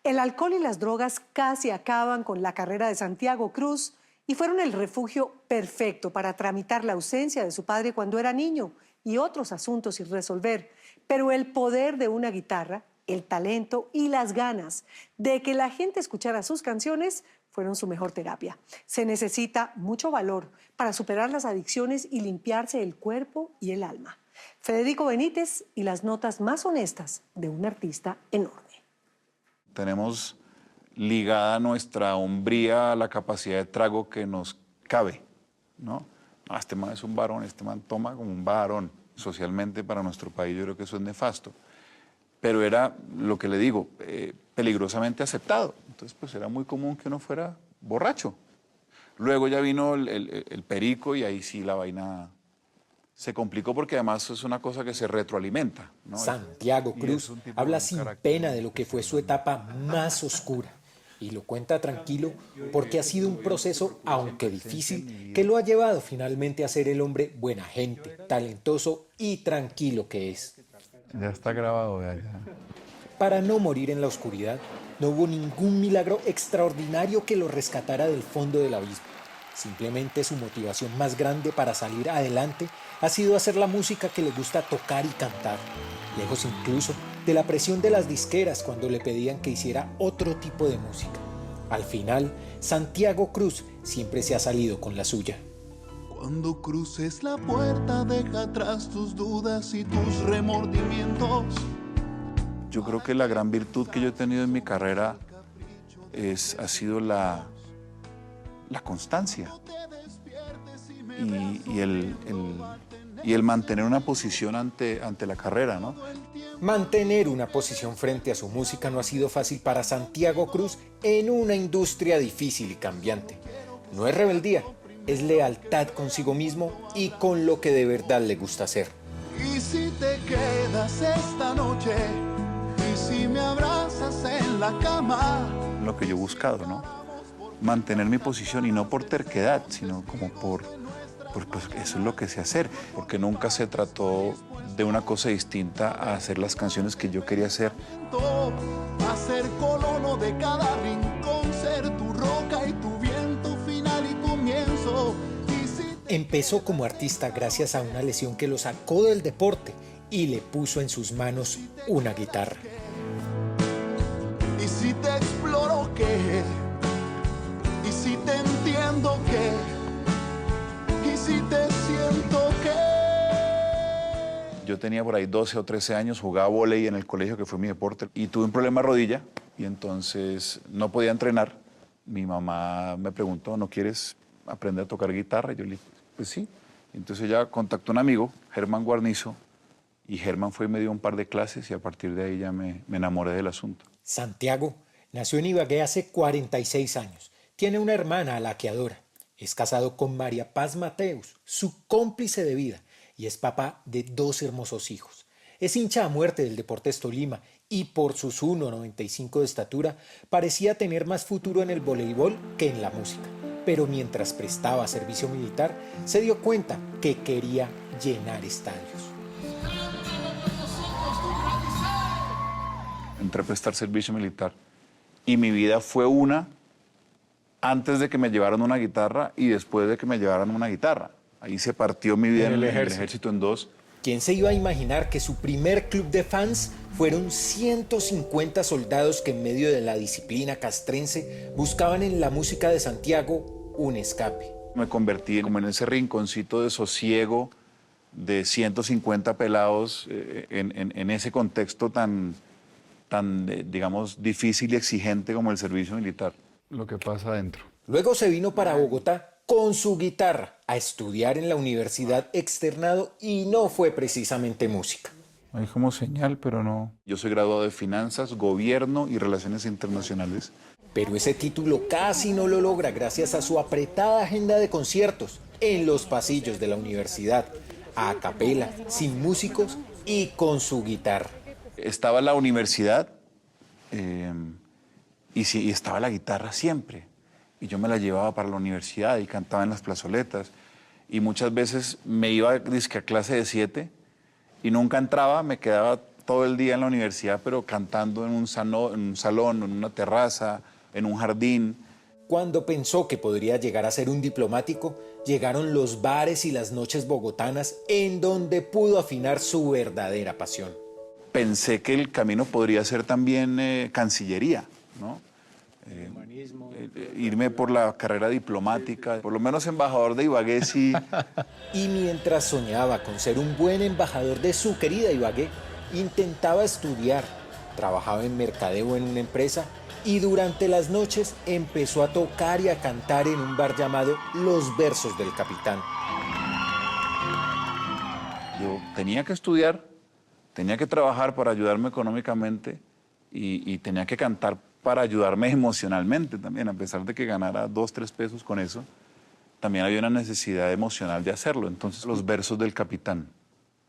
El alcohol y las drogas casi acaban con la carrera de Santiago Cruz y fueron el refugio perfecto para tramitar la ausencia de su padre cuando era niño y otros asuntos sin resolver. Pero el poder de una guitarra, el talento y las ganas de que la gente escuchara sus canciones fueron su mejor terapia. Se necesita mucho valor para superar las adicciones y limpiarse el cuerpo y el alma. Federico Benítez y las notas más honestas de un artista enorme. Tenemos ligada nuestra hombría a la capacidad de trago que nos cabe, ¿no? Este man es un varón, este man toma como un varón. Socialmente para nuestro país yo creo que eso es nefasto. Pero era, lo que le digo, peligrosamente aceptado. Entonces pues era muy común que uno fuera borracho. Luego ya vino el perico y ahí sí la vaina se complicó porque además es una cosa que se retroalimenta, ¿no? Santiago Cruz habla sin pena de lo que fue su etapa más oscura y lo cuenta tranquilo porque ha sido un proceso, aunque difícil, que lo ha llevado finalmente a ser el hombre buena gente, talentoso y tranquilo que es. Ya está grabado, ya. Para no morir en la oscuridad, no hubo ningún milagro extraordinario que lo rescatara del fondo del abismo. Simplemente su motivación más grande para salir adelante ha sido hacer la música que le gusta tocar y cantar, lejos incluso de la presión de las disqueras cuando le pedían que hiciera otro tipo de música. Al final, Santiago Cruz siempre se ha salido con la suya. Cuando cruces la puerta, deja atrás tus dudas y tus remordimientos. Yo creo que la gran virtud que yo he tenido en mi carrera ha sido la constancia y el mantener una posición ante la carrera, ¿no? Mantener una posición frente a su música no ha sido fácil para Santiago Cruz en una industria difícil y cambiante. No es rebeldía, es lealtad consigo mismo y con lo que de verdad le gusta hacer. Y si te quedas esta noche, y si me abrazas en la cama. Lo que yo he buscado, ¿no? Mantener mi posición y no por terquedad, sino como por pues eso es lo que sé hacer, porque nunca se trató de una cosa distinta a hacer las canciones que yo quería hacer. A ser colono de cada rincón, ser tu roca y tu viento final y comienzo. Empezó como artista gracias a una lesión que lo sacó del deporte y le puso en sus manos una guitarra. Y si te exploro, ¿qué? Y si te entiendo, ¿qué? Y si te siento, ¿qué? Yo tenía por ahí 12 o 13 años, jugaba vóley en el colegio, que fue mi deporte, y tuve un problema de rodilla, y entonces no podía entrenar. Mi mamá me preguntó, ¿no quieres aprender a tocar guitarra? Y yo le dije, pues sí. Entonces ella contactó a un amigo, Germán Guarnizo, y Germán fue y me dio un par de clases, y a partir de ahí ya me enamoré del asunto. Santiago nació en Ibagué hace 46 años. Tiene una hermana a la que adora. Es casado con María Paz Mateus, su cómplice de vida, y es papá de 2 hermosos hijos. Es hincha a muerte del Deportes Tolima y por sus 1,95 de estatura parecía tener más futuro en el voleibol que en la música. Pero mientras prestaba servicio militar, se dio cuenta que quería llenar estadios. Entré a prestar servicio militar y mi vida fue una antes de que me llevaran una guitarra y después de que me llevaran una guitarra. Ahí se partió mi vida en el ejército en dos. ¿Quién se iba a imaginar que su primer club de fans fueron 150 soldados que en medio de la disciplina castrense buscaban en la música de Santiago un escape? Me convertí como en ese rinconcito de sosiego de 150 pelados en ese contexto tan digamos, difícil y exigente como el servicio militar. Lo que pasa adentro. Luego se vino para Bogotá con su guitarra a estudiar en la Universidad Externado y no fue precisamente música. Hay como señal, pero no. Yo soy graduado de Finanzas, Gobierno y Relaciones Internacionales. Pero ese título casi no lo logra gracias a su apretada agenda de conciertos en los pasillos de la universidad, a capela, sin músicos y con su guitarra. Estaba la universidad y estaba la guitarra siempre. Y yo me la llevaba para la universidad y cantaba en las plazoletas. Y muchas veces me iba a clase de 7 y nunca entraba, me quedaba todo el día en la universidad, pero cantando en un salón, en una terraza, en un jardín. Cuando pensó que podría llegar a ser un diplomático, llegaron los bares y las noches bogotanas en donde pudo afinar su verdadera pasión. Pensé que el camino podría ser también Cancillería, ¿no? Irme por la carrera diplomática, por lo menos embajador de Ibagué, sí. Y mientras soñaba con ser un buen embajador de su querida Ibagué, intentaba estudiar, trabajaba en mercadeo en una empresa y durante las noches empezó a tocar y a cantar en un bar llamado Los Versos del Capitán. Yo tenía que estudiar, tenía que trabajar para ayudarme económicamente y tenía que cantar para ayudarme emocionalmente también, a pesar de que ganara 2, 3 pesos con eso, también había una necesidad emocional de hacerlo. Entonces, Los Versos del Capitán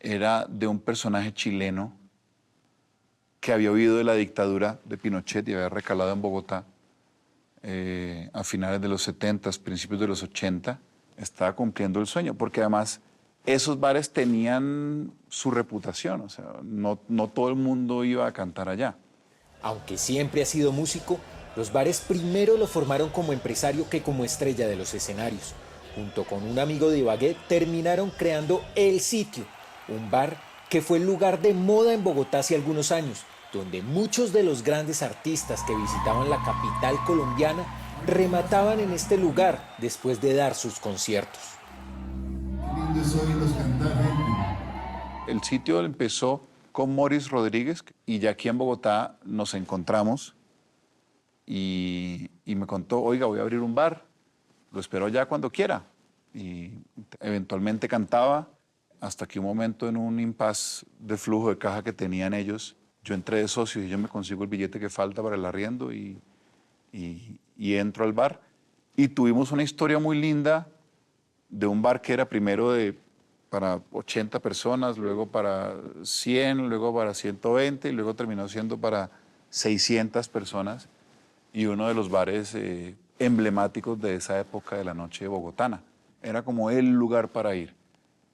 era de un personaje chileno que había huido de la dictadura de Pinochet y había recalado en Bogotá a finales de los 70, principios de los 80, estaba cumpliendo el sueño, porque además esos bares tenían su reputación, o sea, no todo el mundo iba a cantar allá. Aunque siempre ha sido músico, los bares primero lo formaron como empresario que como estrella de los escenarios. Junto con un amigo de Ibagué terminaron creando El Sitio, un bar que fue el lugar de moda en Bogotá hace algunos años, donde muchos de los grandes artistas que visitaban la capital colombiana remataban en este lugar después de dar sus conciertos. Qué lindo es oírlos cantar, gente. El Sitio empezó con Morris Rodríguez y ya aquí en Bogotá nos encontramos y me contó, oiga, voy a abrir un bar, lo espero ya cuando quiera. Y eventualmente cantaba hasta que un momento en un impasse de flujo de caja que tenían ellos, yo entré de socio y yo me consigo el billete que falta para el arriendo y entro al bar. Y tuvimos una historia muy linda de un bar que era primero para 80 personas, luego para 100, luego para 120 y luego terminó siendo para 600 personas y uno de los bares emblemáticos de esa época de la noche bogotana. Era como el lugar para ir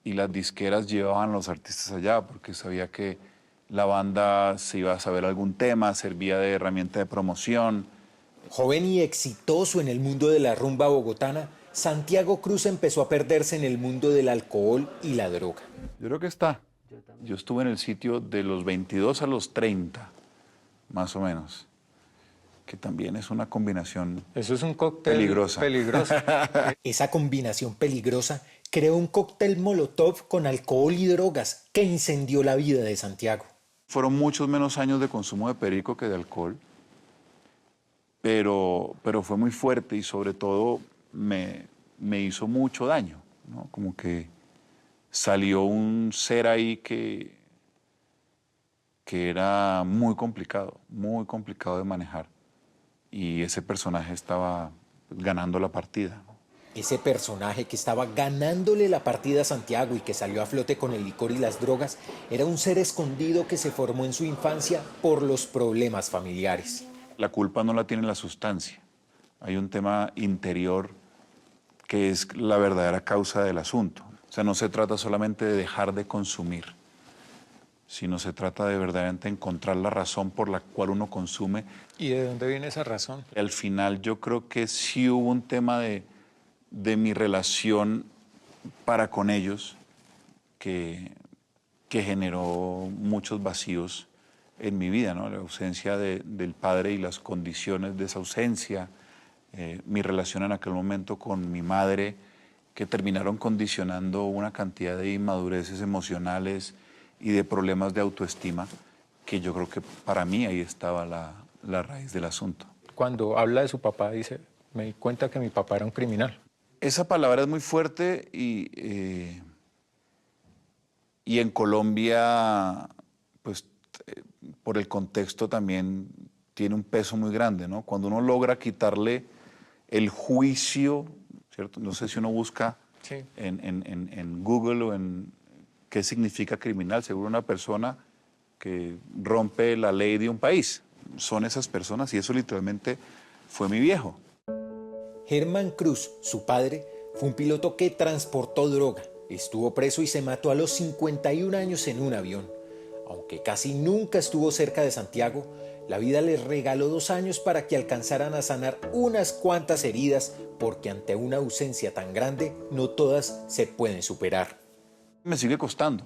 y las disqueras llevaban a los artistas allá porque sabía que la banda se iba a saber algún tema, servía de herramienta de promoción. Joven y exitoso en el mundo de la rumba bogotana, Santiago Cruz empezó a perderse en el mundo del alcohol y la droga. Yo creo que está. Yo estuve en el Sitio de los 22 a los 30, más o menos, que también es una combinación Eso es un cóctel peligrosa. Esa combinación peligrosa creó un cóctel molotov con alcohol y drogas que incendió la vida de Santiago. Fueron muchos menos años de consumo de perico que de alcohol, pero fue muy fuerte y sobre todo me hizo mucho daño, ¿no? Como que salió un ser ahí que era muy complicado de manejar. Y ese personaje estaba ganando la partida. Ese personaje que estaba ganándole la partida a Santiago y que salió a flote con el licor y las drogas era un ser escondido que se formó en su infancia por los problemas familiares. La culpa no la tiene la sustancia. Hay un tema interior que es la verdadera causa del asunto. O sea, no se trata solamente de dejar de consumir, sino se trata de verdaderamente encontrar la razón por la cual uno consume. ¿Y de dónde viene esa razón? Al final yo creo que sí hubo un tema de mi relación para con ellos que generó muchos vacíos en mi vida, ¿no? La ausencia del padre y las condiciones de esa ausencia, mi relación en aquel momento con mi madre, que terminaron condicionando una cantidad de inmadureces emocionales y de problemas de autoestima, que yo creo que para mí ahí estaba la raíz del asunto. Cuando habla de su papá, dice, me di cuenta que mi papá era un criminal. Esa palabra es muy fuerte y en Colombia, pues por el contexto también tiene un peso muy grande, ¿no? Cuando uno logra quitarle el juicio, ¿cierto? No sé si uno busca Sí. en Google o en qué significa criminal, seguro una persona que rompe la ley de un país. Son esas personas y eso literalmente fue mi viejo. Germán Cruz, su padre, fue un piloto que transportó droga, estuvo preso y se mató a los 51 años en un avión. Aunque casi nunca estuvo cerca de Santiago, la vida les regaló 2 años para que alcanzaran a sanar unas cuantas heridas, porque ante una ausencia tan grande, no todas se pueden superar. Me sigue costando.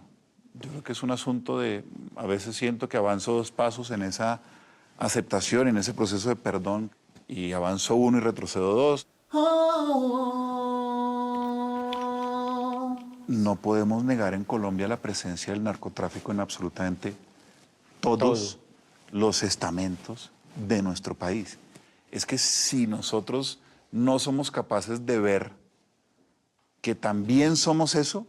Yo creo que es un asunto de, a veces siento que avanzo 2 pasos en esa aceptación, en ese proceso de perdón, y avanzo 1 y retrocedo 2. No podemos negar en Colombia la presencia del narcotráfico en absolutamente todos los estamentos de nuestro país. Es que si nosotros no somos capaces de ver que también somos eso,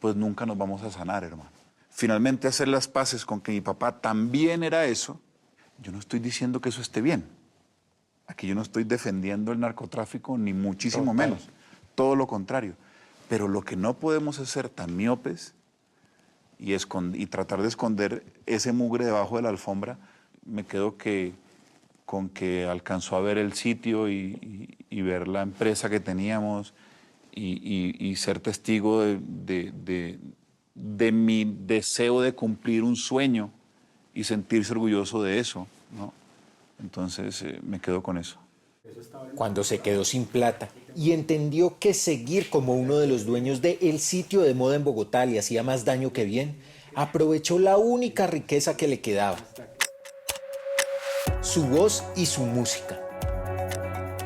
pues nunca nos vamos a sanar, hermano. Finalmente hacer las paces con que mi papá también era eso, yo no estoy diciendo que eso esté bien. Aquí yo no estoy defendiendo el narcotráfico, ni muchísimo menos. Todo lo contrario. Pero lo que no podemos es ser tan miopes y tratar de esconder ese mugre debajo de la alfombra. Me quedo con que alcanzó a ver el sitio y ver la empresa que teníamos y ser testigo de mi deseo de cumplir un sueño y sentirse orgulloso de eso, ¿no? Entonces me quedo con eso. Cuando se quedó sin plata y entendió que seguir como uno de los dueños del sitio de moda en Bogotá le hacía más daño que bien, aprovechó la única riqueza que le quedaba: su voz y su música.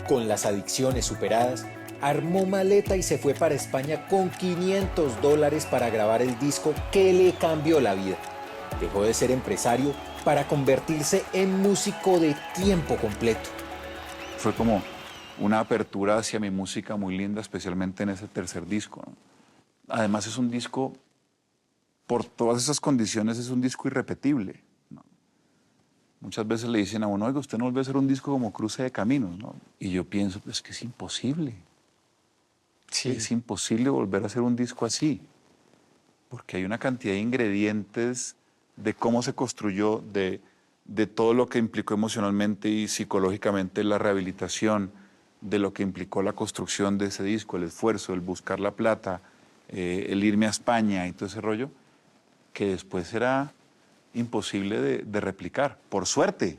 Con las adicciones superadas, armó maleta y se fue para España con $500 para grabar el disco que le cambió la vida. Dejó de ser empresario para convertirse en músico de tiempo completo. Fue como una apertura hacia mi música muy linda, especialmente en ese tercer disco, ¿no? Además es un disco, por todas esas condiciones, es un disco irrepetible, ¿no? Muchas veces le dicen a uno, oiga, usted no vuelve a hacer un disco como Cruce de Caminos, ¿no? Y yo pienso, pues que es imposible. Sí. Es imposible volver a hacer un disco así, porque hay una cantidad de ingredientes de cómo se construyó, de todo lo que implicó emocionalmente y psicológicamente la rehabilitación, de lo que implicó la construcción de ese disco, el esfuerzo, el buscar la plata, el irme a España y todo ese rollo, que después era imposible de replicar, por suerte.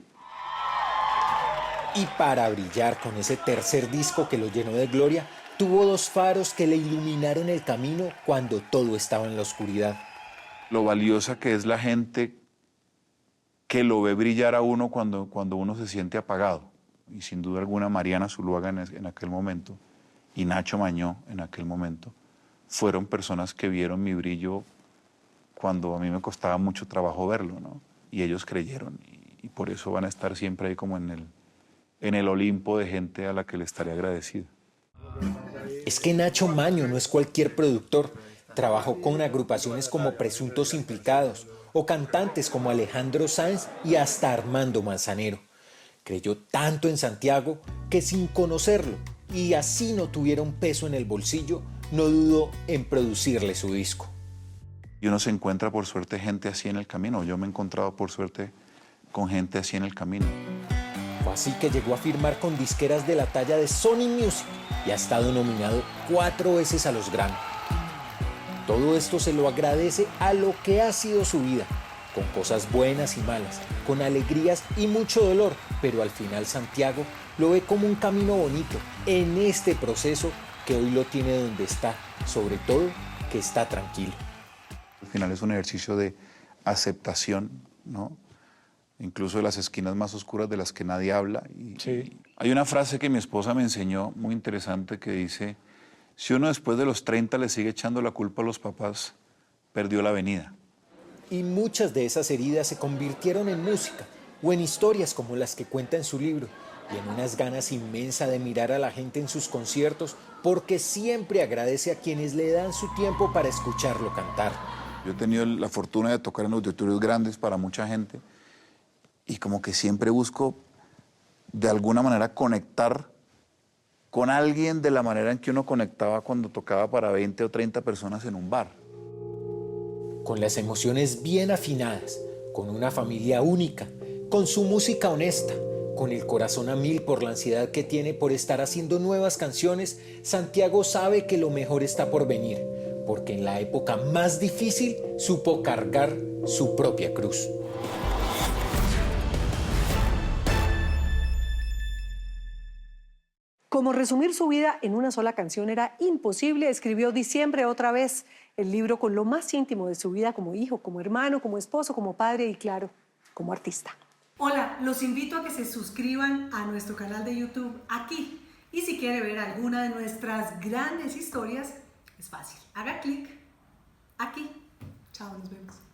Y para brillar con ese tercer disco que lo llenó de gloria, tuvo 2 faros que le iluminaron el camino cuando todo estaba en la oscuridad. Lo valiosa que es la gente que lo ve brillar a uno cuando uno se siente apagado. Y sin duda alguna Mariana Zuluaga en aquel momento y Nacho Mañó en aquel momento fueron personas que vieron mi brillo cuando a mí me costaba mucho trabajo verlo, ¿no? Y ellos creyeron y por eso van a estar siempre ahí como en el Olimpo de gente a la que le estaré agradecido. Es que Nacho Mañó no es cualquier productor. Trabajó con agrupaciones como Presuntos Implicados o cantantes como Alejandro Sanz y hasta Armando Manzanero. Creyó tanto en Santiago que sin conocerlo y así no tuviera un peso en el bolsillo, no dudó en producirle su disco. Y uno se encuentra por suerte gente así en el camino. Yo me he encontrado por suerte con gente así en el camino. Fue así que llegó a firmar con disqueras de la talla de Sony Music y ha estado nominado 4 veces a los Grammy. Todo esto se lo agradece a lo que ha sido su vida, con cosas buenas y malas, con alegrías y mucho dolor, pero al final Santiago lo ve como un camino bonito en este proceso que hoy lo tiene donde está, sobre todo que está tranquilo. Al final es un ejercicio de aceptación, ¿no? Incluso de las esquinas más oscuras de las que nadie habla. Sí. Hay una frase que mi esposa me enseñó muy interesante que dice: si uno después de los 30 le sigue echando la culpa a los papás, perdió la avenida. Y muchas de esas heridas se convirtieron en música o en historias como las que cuenta en su libro y en unas ganas inmensas de mirar a la gente en sus conciertos porque siempre agradece a quienes le dan su tiempo para escucharlo cantar. Yo he tenido la fortuna de tocar en auditorios grandes para mucha gente y como que siempre busco de alguna manera conectar con alguien de la manera en que uno conectaba cuando tocaba para 20 o 30 personas en un bar. Con las emociones bien afinadas, con una familia única, con su música honesta, con el corazón a 1000 por la ansiedad que tiene por estar haciendo nuevas canciones, Santiago sabe que lo mejor está por venir, porque en la época más difícil supo cargar su propia cruz. Como resumir su vida en una sola canción era imposible, escribió Diciembre otra vez, el libro con lo más íntimo de su vida como hijo, como hermano, como esposo, como padre y, claro, como artista. Hola, los invito a que se suscriban a nuestro canal de YouTube aquí. Y si quiere ver alguna de nuestras grandes historias, es fácil. Haga clic aquí. Chao, nos vemos.